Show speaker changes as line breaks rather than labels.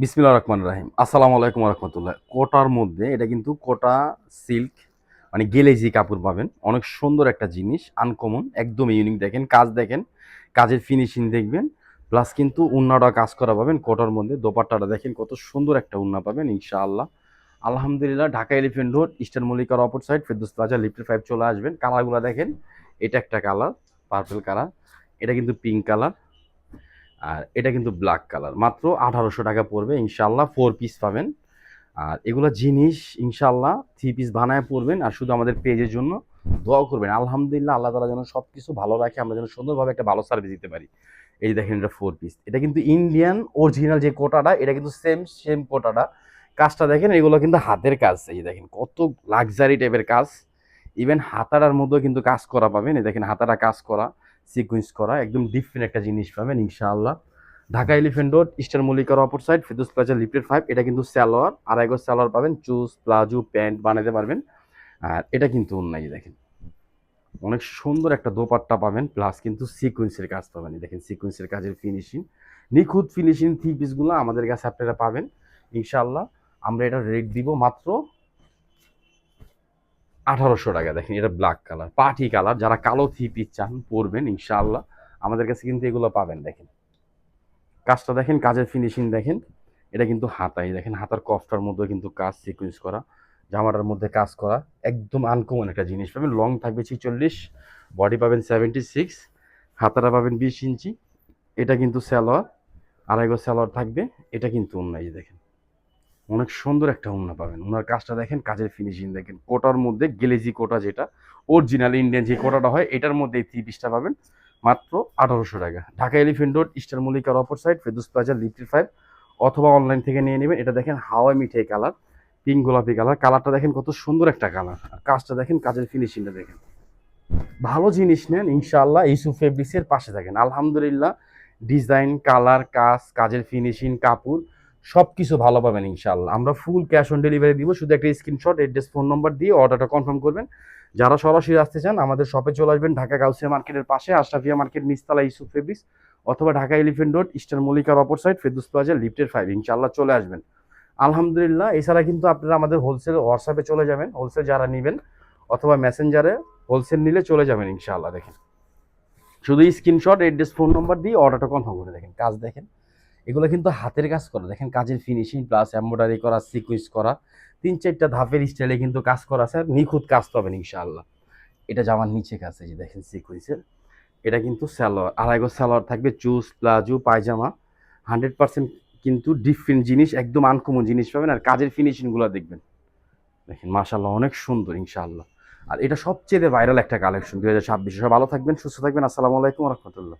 বিসমিল্লাহির রহমানির রহিম। আসসালামু আলাইকুম ওয়া রাহমাতুল্লাহ। কোটার মধ্যে এটা কিন্তু কোটা সিল্ক মানে গেলেজি কাপড় পাবেন। অনেক সুন্দর একটা জিনিস, আনকমন, একদম ইউনিক। দেখেন কাজ, দেখেন কাজের ফিনিশিং দেখবেন। প্লাস কিন্তু উন্নাটা কাজ করা পাবেন কোটার মধ্যে। দোপাট্টাটা দেখেন কত সুন্দর একটা উন্না পাবেন ইনশাআল্লাহ। আলহামদুলিল্লাহ। ঢাকা এলিফ্যান্ট রোড, ইস্টার্ন মল্লিকার অপর সাইড, ফেরদৌস প্লাজা, লিফটের 5 চলে আসবেন। কালারগুলো দেখেন, এটা একটা কালার পার্পল কালার, এটা কিন্তু পিঙ্ক কালার, আর এটা কিন্তু ব্ল্যাক কালার। মাত্র 1800 টাকা পড়বে ইনশাল্লাহ। 4 পিস পাবেন। আর এগুলো জিনিস ইনশাল্লাহ 3 পিস বানায় পড়বেন। আর শুধু আমাদের পেজের জন্য দোয়া করবেন। আলহামদুলিল্লাহ, আল্লাহ তাআলা যেন সব কিছু ভালো রাখে, আমরা যেন সুন্দরভাবে একটা ভালো সার্ভিস দিতে পারি। এই যে দেখেন, এটা 4 পিস। এটা কিন্তু ইন্ডিয়ান অরিজিনাল যে কোটাটা, এটা কিন্তু সেম সেম কোটাটা। কাজটা দেখেন, এগুলো কিন্তু হাতের কাজ। এই যে দেখেন কত লাক্সারি টাইপের কাজ। ইভেন হাতারার মধ্যেও কিন্তু কাজ করা পাবেন। এই দেখেন হাতারা কাজ করা, সিকুয়েন্স করা, একদম ডিফারেন্ট একটা জিনিস পাবেন ইনশাআল্লাহ। ঢাকা এলিফ্যান্ট রোড, ইস্টার্ন মল্লিকার অপর সাইড, ফেরদৌস প্লাজা, লিফটেড 5। এটা কিন্তু সালোয়ার, আড়াই গজ সালোয়ার পাবেন। চুজ, প্লাজো, প্যান্ট বানাতে পারবেন। আর এটা কিন্তু অন্যায় দেখেন, অনেক সুন্দর একটা দোপাট্টা পাবেন। প্লাস কিন্তু সিকুয়েন্সের কাজ পাবেন। দেখেন সিকুয়েন্সের কাজের ফিনিশিং, নিখুঁত ফিনিশিং। 3 পিসগুলো আমাদের কাছে আপনারা পাবেন ইনশাআল্লাহ। আমরা এটা রেট দিব মাত্র 1800 টাকা। দেখেন এটা ব্ল্যাক কালার, পার্টি কালার। যারা কালো 3 পিস চান পরবেন ইনশাআল্লাহ, আমাদের কাছে কিন্তু এগুলো পাবেন। দেখেন কাজটা দেখেন, কাজের ফিনিশিং দেখেন। এটা কিন্তু হাতাই দেখেন, হাতার কফটার মধ্যে কিন্তু কাজ সিকুয়েন্স করা, জামাটার মধ্যে কাজ করা, একদম আনকমন একটা জিনিস পাবেন। লং থাকবে 46, বডি পাবেন 76, হাতাটা পাবেন 20 ইঞ্চি। এটা কিন্তু সালোয়ার, আড়াই গজ সালোয়ার থাকবে। এটা কিন্তু ওন্না। এই যে দেখেন অনেক সুন্দর একটা ওন্না পাবেন। ওনার কাজটা দেখেন, কাজের ফিনিশিং দেখেন। কোটার মধ্যে গেলেজি কোটা, যেটা অরিজিনাল ইন্ডিয়ান যে কোটাটা হয়, এটার মধ্যে এই 3 পিসটা পাবেন মাত্র 1800 টাকা। ঢাকা এলিফ্যান্ট রোড, ইস্টার্ন মল্লিকার অপর সাইড, ফেরদৌস প্লাজা, লিফটেড 5। অথবা অনলাইন থেকে নিয়ে নেবেন। এটা দেখেন হাওয়াই মিঠাই কালার, পিঙ্ক গোলাপি কালার। কালারটা দেখেন কত সুন্দর একটা কালার। কাজটা দেখেন, কাজের ফিনিশিংটা দেখেন। ভালো জিনিস নেন ইনশাআল্লাহ, ইউসুফ ফেব্রিক্সের পাশে থাকেন। আলহামদুলিল্লাহ, ডিজাইন, কালার, কাজ, কাজের ফিনিশিং, কাপড় সবকিছু ভালো পাবেন ইনশাআল্লাহ। আমরা ফুল ক্যাশ অন ডেলিভারি দিব। শুধু একটা স্ক্রিনশট, অ্যাড্রেস, ফোন নম্বর দিয়ে অর্ডারটা কনফার্ম করবেন। যারা সরাসরি আসতে চান আমাদের শপে চলে আসবেন। ঢাকা গাউসিয়া মার্কেটের পাশে, আশরাফিয়া মার্কেট নিচতলা, ইউসুফ ফেব্রিক্স। অথবা ঢাকা এলিফ্যান্ট রোড, ইস্টার্ন মল্লিকার অপর সাইড, ফেরদৌস প্লাজা, লিফটের 5। ইনশাআল্লাহ চলে আসবেন। আলহামদুলিল্লাহ। এছাড়া কিন্তু আপনারা আমাদের হোলসেল হোয়াটসঅ্যাপে চলে যাবেন, হোলসেল যারা নেবেন, অথবা মেসেঞ্জারে হোলসেল নিলে চলে যাবেন ইনশাআল্লাহ। দেখেন শুধু স্ক্রিনশট, অ্যাড্রেস, ফোন নম্বর দিয়ে অর্ডারটা কনফার্ম করে। দেখেন কাজ দেখেন, এগুলো কিন্তু হাতের কাজ করা। দেখেন কাজের ফিনিশিং, প্লাস এমব্রয়ডারি করা, সিকুয়েন্স করা, 3-4টা ধাপের স্টাইলে কিন্তু কাজ করা স্যার। নিখুঁত কাজ পাবেন ইনশাআল্লাহ। এটা জামার নিচে কাজ, এই যে দেখেন সিকুয়েন্সের। এটা কিন্তু সালোয়ার, আড়াই গজ সালোয়ার থাকবে। চুজ, প্লাজো, পায়জামা, 100% কিন্তু ডিফারেন্ট জিনিস, একদম আনকমন জিনিস পাবেন। আর কাজের ফিনিশিংগুলো দেখবেন, দেখেন মাশাআল্লাহ অনেক সুন্দর ইনশাআল্লাহ। আর এটা সবচেয়ে ভাইরাল একটা কালেকশন 2026। সব ভালো থাকবেন, সুস্থ থাকবেন। আসসালামু আলাইকুম ওয়া রাহমাতুল্লাহ।